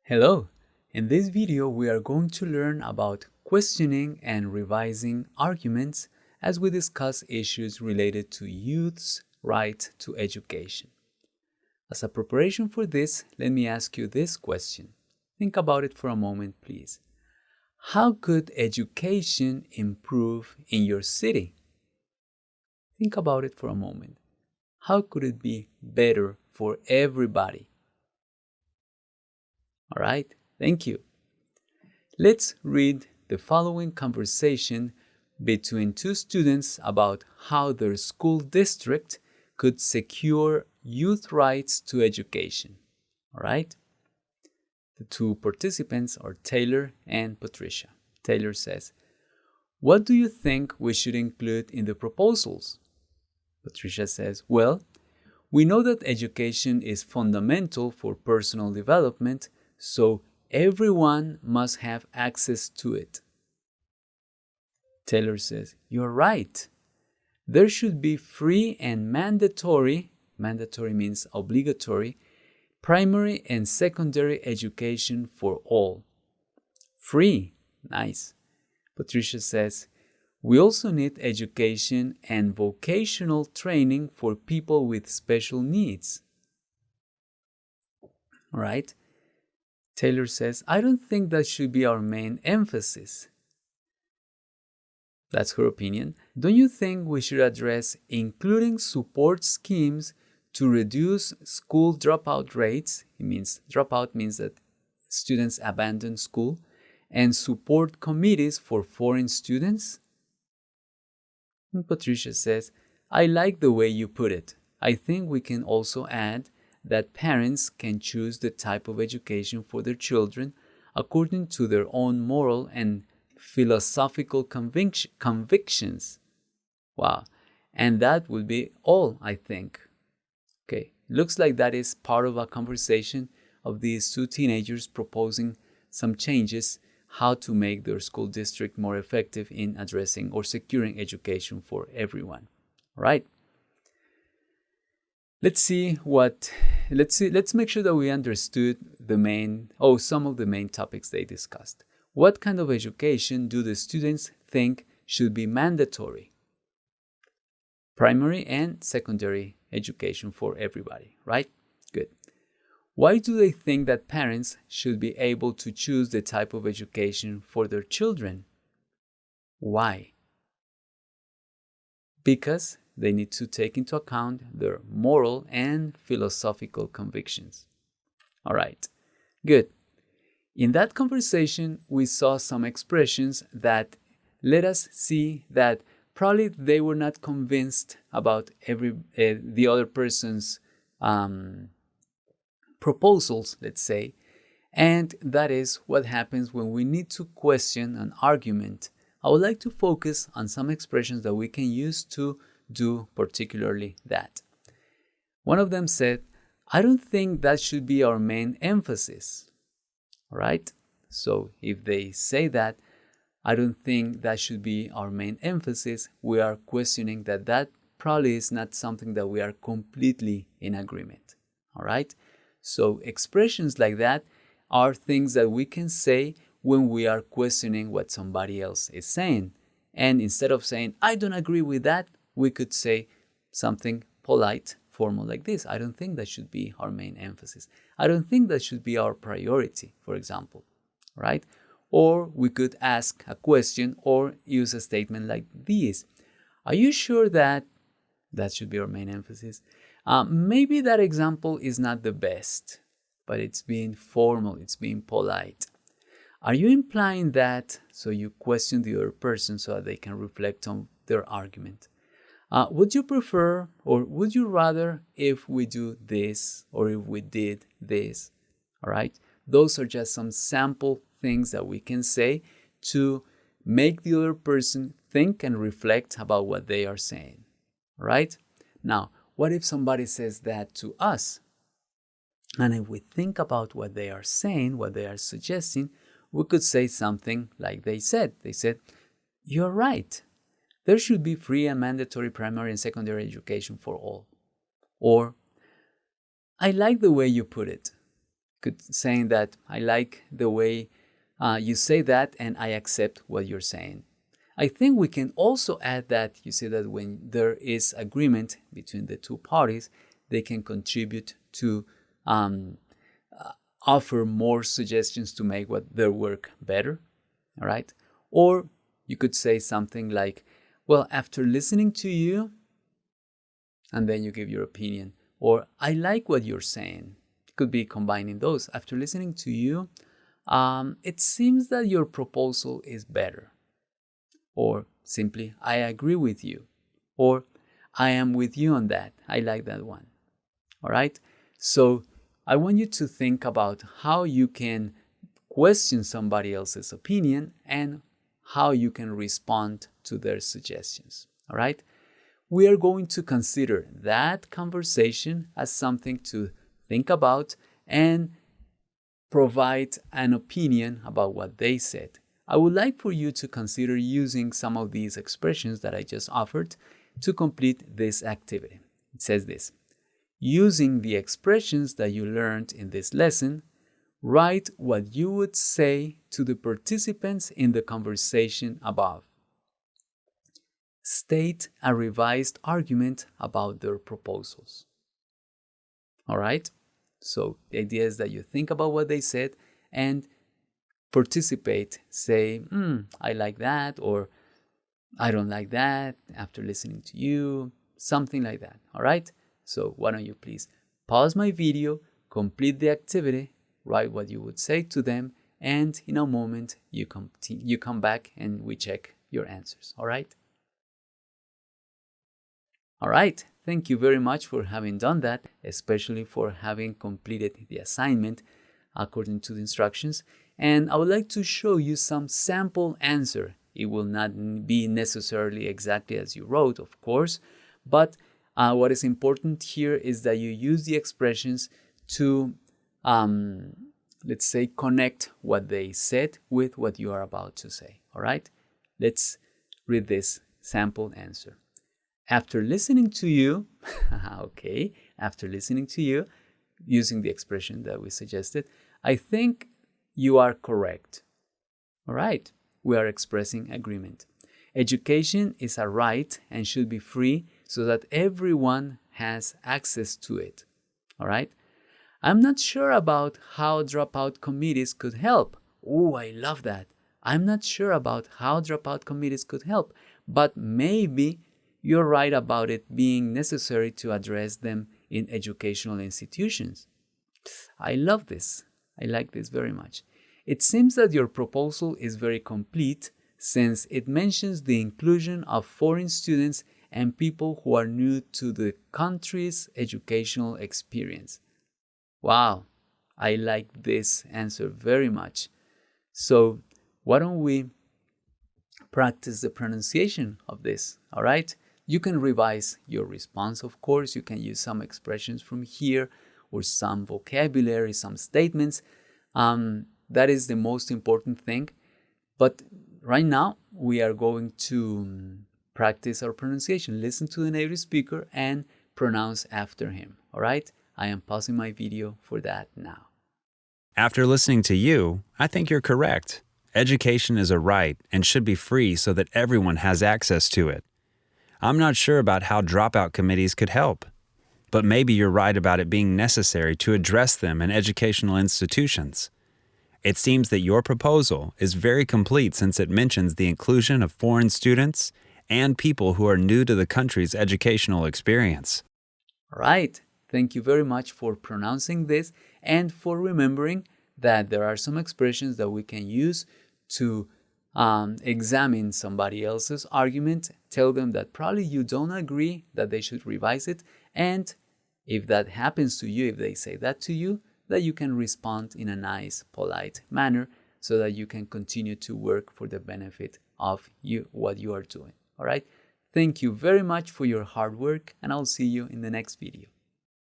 Hello! In this video, we are going to learn about questioning and revising arguments as we discuss issues related to youth's right to education. As a preparation for this, let me ask you this question. Think about it for a moment, please. How could education improve in your city? Think about it for a moment. How could it be better for everybody? All right, thank you. Let's read the following conversation between two students about how their school district could secure youth rights to education. All right? The two participants are Taylor and Patricia. Taylor says, "What do you think we should include in the proposals?" Patricia says, "Well, we know that education is fundamental for personal development, so everyone must have access to it." Taylor says, "You're right. There should be free and mandatory means obligatory, primary and secondary education for all." Free, nice. Patricia says, "We also need education and vocational training for people with special needs." All right. Taylor says, "I don't think that should be our main emphasis." That's her opinion. "Don't you think we should address including support schemes to reduce school dropout rates?" Dropout means that students abandon school, and support committees for foreign students? And Patricia says, "I like the way you put it. I think we can also add that parents can choose the type of education for their children according to their own moral and philosophical convictions." Wow. And that would be all, I think. Okay. Looks like that is part of a conversation of these two teenagers proposing some changes, how to make their school district more effective in addressing or securing education for everyone. All right. Let's make sure that we understood some of the main topics they discussed. What kind of education do the students think should be mandatory? Primary and secondary education for everybody, right? Good. Why do they think that parents should be able to choose the type of education for their children? Why? Because they need to take into account their moral and philosophical convictions. All right, good. In that conversation, we saw some expressions that let us see that probably they were not convinced about the other person's proposals, let's say, and that is what happens when we need to question an argument. I would like to focus on some expressions that we can use to do particularly that. One of them said, "I don't think that should be our main emphasis." All right? So if they say that, "I don't think that should be our main emphasis," we are questioning that probably is not something that we are completely in agreement. All right? So expressions like that are things that we can say when we are questioning what somebody else is saying. And instead of saying, "I don't agree with that," we could say something polite, formal like this. "I don't think that should be our main emphasis. I don't think that should be our priority," for example, right? Or we could ask a question or use a statement like this. "Are you sure that should be our main emphasis?" Maybe that example is not the best, but it's being formal, it's being polite. "Are you implying that?" So you question the other person so that they can reflect on their argument. "Would you prefer or would you rather if we do this or if we did this?" All right. Those are just some sample things that we can say to make the other person think and reflect about what they are saying. All right. Now, what if somebody says that to us? And if we think about what they are saying, what they are suggesting, we could say something like they said. They said, "You're right. There should be free and mandatory primary and secondary education for all." Or, "I like the way you put it. Could saying that I like the way you say that and I accept what you're saying. I think we can also add that you say that when there is agreement between the two parties, they can contribute to offer more suggestions to make their work better, all right? Or you could say something like, well, after listening to you, and then you give your opinion. Or I like what you're saying. It could be combining those. After listening to you, it seems that your proposal is better. Or simply, I agree with you. Or I am with you on that. I like that one. All right? So I want you to think about how you can question somebody else's opinion and how you can respond to their suggestions. All right? We are going to consider that conversation as something to think about and provide an opinion about what they said. I would like for you to consider using some of these expressions that I just offered to complete this activity. It says this: using the expressions that you learned in this lesson, write what you would say to the participants in the conversation above. State a revised argument about their proposals. All right? So the idea is that you think about what they said and participate. Say, I like that, or I don't like that after listening to you, something like that. All right? So why don't you please pause my video, complete the activity, write what you would say to them, and in a moment you come back and we check your answers. All right? All right, thank you very much for having done that, especially for having completed the assignment according to the instructions. And I would like to show you some sample answer. It will not be necessarily exactly as you wrote, of course, but what is important here is that you use the expressions to, let's say, connect what they said with what you are about to say. All right, let's read this sample answer. After listening to you, okay, after listening to you, using the expression that we suggested, I think you are correct. All right, we are expressing agreement. Education is a right and should be free so that everyone has access to it. All right, I'm not sure about how dropout committees could help. Oh, I love that. I'm not sure about how dropout committees could help, but maybe you're right about it being necessary to address them in educational institutions. I love this. I like this very much. It seems that your proposal is very complete since it mentions the inclusion of foreign students and people who are new to the country's educational experience. Wow, I like this answer very much. So why don't we practice the pronunciation of this, all right? You can revise your response, of course. You can use some expressions from here or some vocabulary, some statements. That is the most important thing. But right now, we are going to practice our pronunciation. Listen to the native speaker and pronounce after him, all right? I am pausing my video for that now. After listening to you, I think you're correct. Education is a right and should be free so that everyone has access to it. I'm not sure about how dropout committees could help, but maybe you're right about it being necessary to address them in educational institutions. It seems that your proposal is very complete since it mentions the inclusion of foreign students and people who are new to the country's educational experience. All right. Thank you very much for pronouncing this and for remembering that there are some expressions that we can use to examine somebody else's argument, tell them that probably you don't agree, that they should revise it, and if that happens to you, if they say that to you, that you can respond in a nice, polite manner so that you can continue to work for the benefit of what you are doing. All right? Thank you very much for your hard work, and I'll see you in the next video.